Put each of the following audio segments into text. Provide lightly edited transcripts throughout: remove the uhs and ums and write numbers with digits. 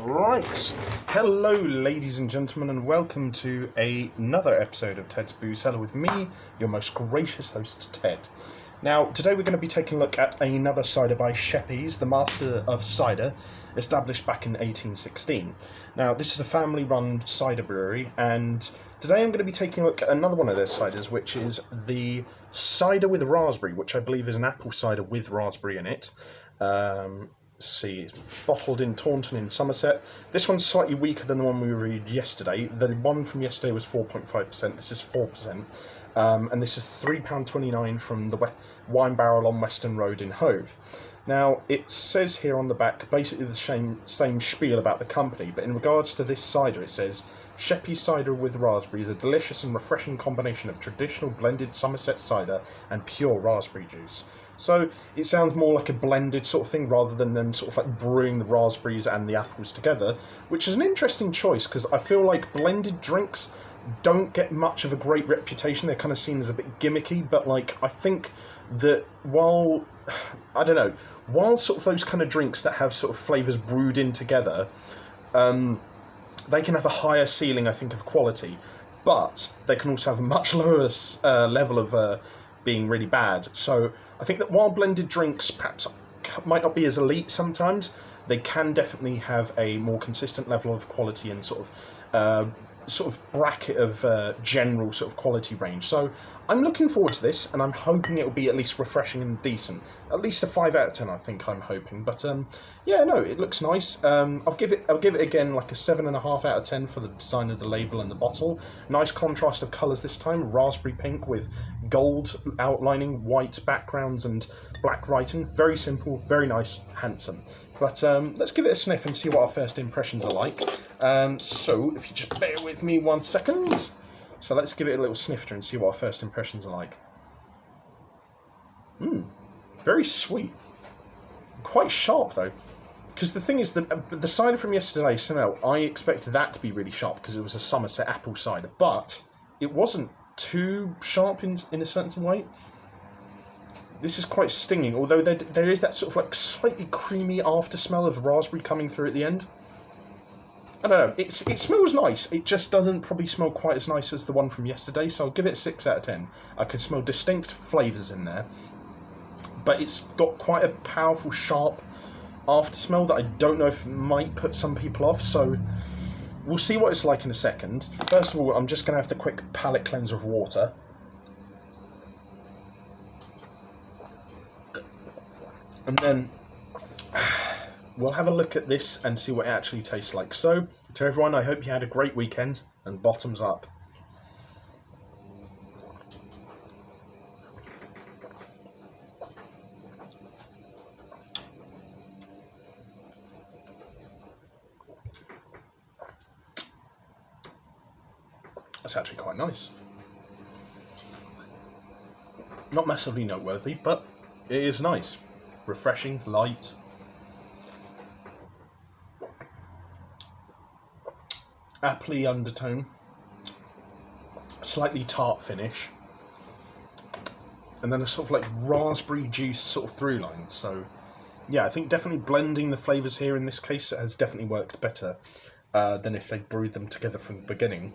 Right, hello ladies and gentlemen, and welcome to another episode of Ted's Boo Cellar with me, your most gracious host, Ted. Now, today we're going to be taking a look at another cider by Sheppy's, the master of cider, established back in 1816. Now, this is a family-run cider brewery, and today I'm going to be taking a look at another one of their ciders, which is the cider with raspberry, which I believe is an apple cider with raspberry in it. See, it's bottled in Taunton in Somerset. This one's slightly weaker than the one we reviewed yesterday. The one from yesterday was 4.5%, this is 4%. And this is £3.29 from the Wine Barrel on Western Road in Hove. Now, it says here on the back basically the same spiel about the company, but in regards to this cider it says, Sheppy cider with raspberry is a delicious and refreshing combination of traditional blended Somerset cider and pure raspberry juice. So it sounds more like a blended sort of thing rather than them sort of like brewing the raspberries and the apples together, which is an interesting choice because I feel like blended drinks don't get much of a great reputation. They're kind of seen as a bit gimmicky, but like I think that while sort of those kind of drinks that have sort of flavours brewed in together, they can have a higher ceiling, I think, of quality, but they can also have a much lower level of being really bad. So I think that while blended drinks perhaps might not be as elite sometimes, they can definitely have a more consistent level of quality and sort of bracket of general sort of quality range. So I'm looking forward to this, and I'm hoping it will be at least refreshing and decent. At least a 5 out of 10, I think I'm hoping. But yeah, no, it looks nice. I'll give it again like a 7.5 out of 10 for the design of the label and the bottle. Nice contrast of colours this time: raspberry pink with gold outlining, white backgrounds, and black writing. Very simple, very nice, handsome. But let's give it a sniff and see what our first impressions are like. So if you just bear with me 1 second. So let's give it a little snifter and see what our first impressions are like. Very sweet. Quite sharp though. Because the thing is that the cider from yesterday, somehow, I expected that to be really sharp because it was a Somerset apple cider. But it wasn't too sharp in a certain way. This is quite stinging, although there is that sort of like slightly creamy after smell of raspberry coming through at the end. I don't know, it smells nice. It just doesn't probably smell quite as nice as the one from yesterday, so I'll give it a 6 out of 10. I can smell distinct flavours in there, but it's got quite a powerful, sharp after smell that I don't know if might put some people off, so we'll see what it's like in a second. First of all, I'm just going to have the quick palate cleanser of water. And then we'll have a look at this and see what it actually tastes like. So, to everyone, I hope you had a great weekend, and bottoms up. That's actually quite nice. Not massively noteworthy, but it is nice. Refreshing, light. Appley undertone. Slightly tart finish. And then a sort of like raspberry juice sort of through line. So, yeah, I think definitely blending the flavours here in this case has definitely worked better than if they brewed them together from the beginning.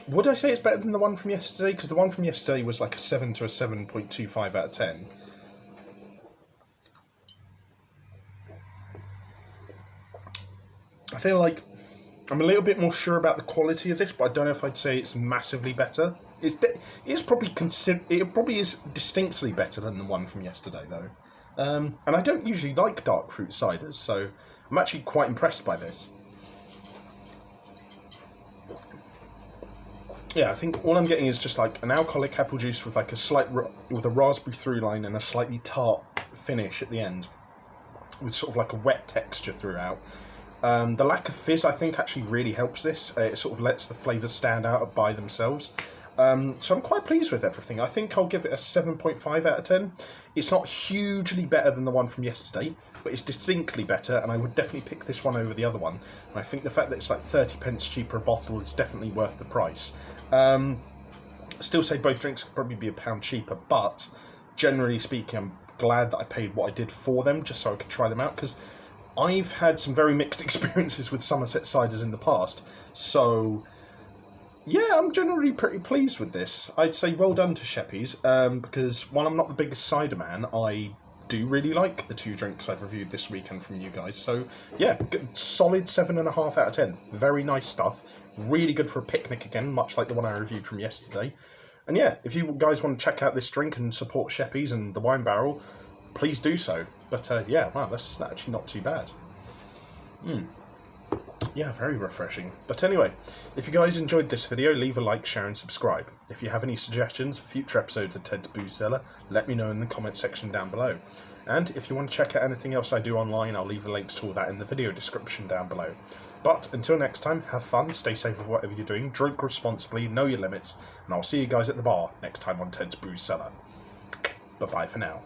Would I say it's better than the one from yesterday? Because the one from yesterday was like a 7 to a 7.25 out of 10. I feel like I'm a little bit more sure about the quality of this, but I don't know if I'd say it's massively better. It probably is distinctly better than the one from yesterday, though. And I don't usually like dark fruit ciders, so I'm actually quite impressed by this. Yeah, I think all I'm getting is just like an alcoholic apple juice with like with a raspberry through line and a slightly tart finish at the end, with sort of like a wet texture throughout. The lack of fizz, I think, actually really helps this. It sort of lets the flavours stand out by themselves. So I'm quite pleased with everything. I think I'll give it a 7.5 out of 10. It's not hugely better than the one from yesterday, but it's distinctly better, and I would definitely pick this one over the other one. And I think the fact that it's like 30 pence cheaper a bottle is definitely worth the price. Still say both drinks could probably be £1 cheaper, but generally speaking, I'm glad that I paid what I did for them, just so I could try them out, because I've had some very mixed experiences with Somerset ciders in the past, so yeah, I'm generally pretty pleased with this. I'd say well done to Sheppy's, because while I'm not the biggest cider man, I do really like the 2 drinks I've reviewed this weekend from you guys. So yeah, good, solid 7.5 out of 10. Very nice stuff. Really good for a picnic again, much like the one I reviewed from yesterday. And yeah, if you guys want to check out this drink and support Sheppy's and the Wine Barrel, please do so. But yeah, wow, that's actually not too bad. Yeah, very refreshing. But anyway, if you guys enjoyed this video, leave a like, share and subscribe. If you have any suggestions for future episodes of Ted's Booze Cellar, let me know in the comment section down below. And if you want to check out anything else I do online, I'll leave the links to all that in the video description down below. But until next time, have fun, stay safe with whatever you're doing, drink responsibly, know your limits, and I'll see you guys at the bar next time on Ted's Booze Cellar. Bye-bye for now.